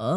কাঁদবে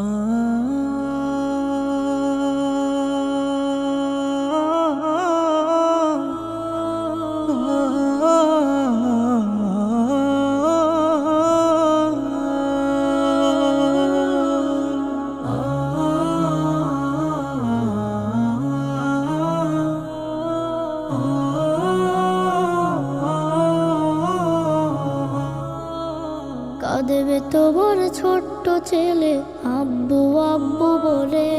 তোমার ছোট্ট ছেলে আব্বু আব্বু বলে,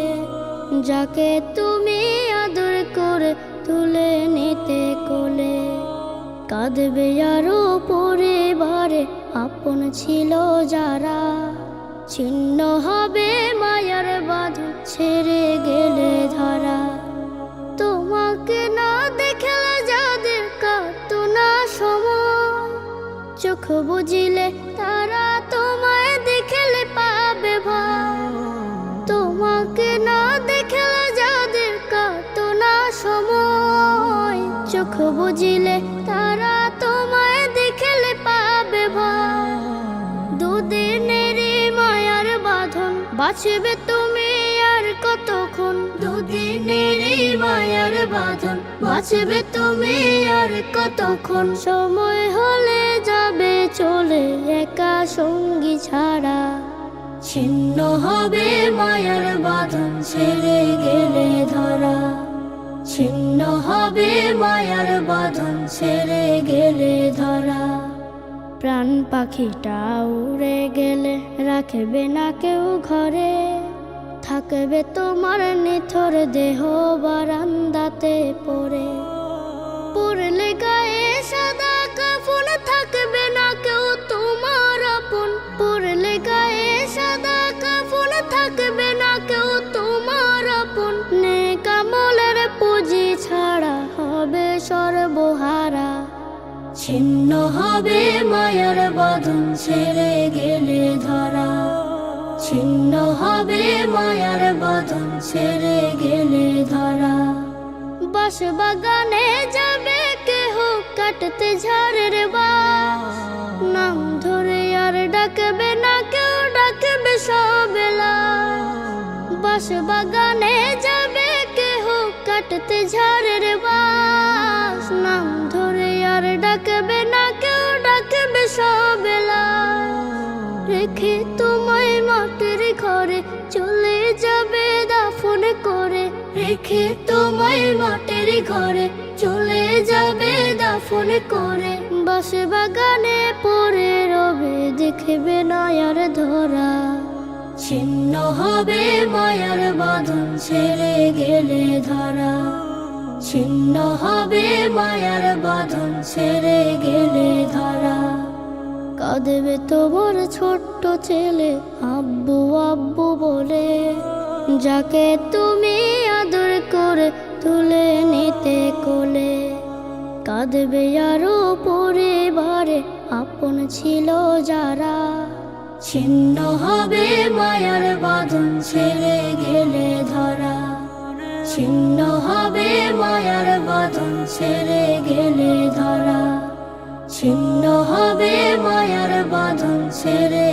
যাকে তুমি আদর করে তুলে নিতে কোলে। কাঁদবে আরো পরিবারে আপন ছিল যারা, ছিন্ন হবে মায়ার বাঁধন ছেড়ে গেলে ধরা। তোমাকে না দেখলে যাদের কাটতো না সময়, চোখ বুঝিলে তারা তোমায় দেখলে পাবে ভয়। তোমাকে না দেখলে যাদের কাটতো না সময়, চোখ বুঝিলে তারা তোমায় দেখলে পাবে ভয়। দুদিনেরই মায়ার বাঁধন বাঁচবে তুমি আর কতক্ষণ। দুদিনেরই মায়ার বাঁধন বাঁচবে তুমি আর কতক্ষণ। সময় হলে যাবে চলে একা সঙ্গী ছাড়া, ছিন্ন হবে মায়ার বাঁধন ছেড়ে গেলে ধরা। ছিন্ন হবে মায়ার বাঁধন ছেড়ে গেলে ধরা। প্রাণ পাখিটা উড়ে গেলে রাখবে না কেউ ঘরে, থাকবে তোমার নিথর দেহ বারান্দাতে পড়ে। পড়লে গায়ে সাদা কাফন থাকবে না কেউ তোমার আপন। পড়লে গায়ে সাদা কাফন থাকবে না কেউ তোমার আপন। নেক আমলের পুঁজি ছাড়া হবে সর্বহারা, ছিন্ন হবে মায়ার বাঁধন ছেড়ে গেলে ধরা। ছিন্ন হবে মায়ার বাঁধন ছেড়ে গেলে ধরা। বাঁশ বাগানে যাবে কেহ কাটতে ঝাড়ের বাঁশ, নাম ধরে আর ডাকবে না কেউ, ডাকবে সবেলা। বাঁশ বাগানে যাবে কেহ কাটতে ঝাড়ের বাঁশ, নাম ধরে আর ডাকবে না কেউ, ডাকবে সবেলা। রেখে তোমায় মাটির ঘরে চলে যাবে দাফন করে। রেখে তোমায় মাটির ঘরে চলে যাবে দাফন করে। বাঁশ বাগানে পড়ে রবে দেখবে না আর ধরা। ছিন্ন হবে মায়ার বাঁধন ছেড়ে গেলে ধরা। ছিন্ন হবে মায়ার বাঁধন ছেড়ে গেলে ধরা। কাঁদবে তোমার ছোট্ট ছেলে আব্বু আব্বু বলে, যাকে তুমি আদর করে তুলে নিতে কোলে। কাঁদবে আরো পরিবারে আপন ছিল যারা, ছিন্ন হবে মায়ার বাঁধন ছেড়ে গেলে ধরা। ছিন্ন হবে মায়ার বাঁধন ছেড়ে গেলে ধরা। ছিন্ন হবে মায়ার বাঁধন ছেড়ে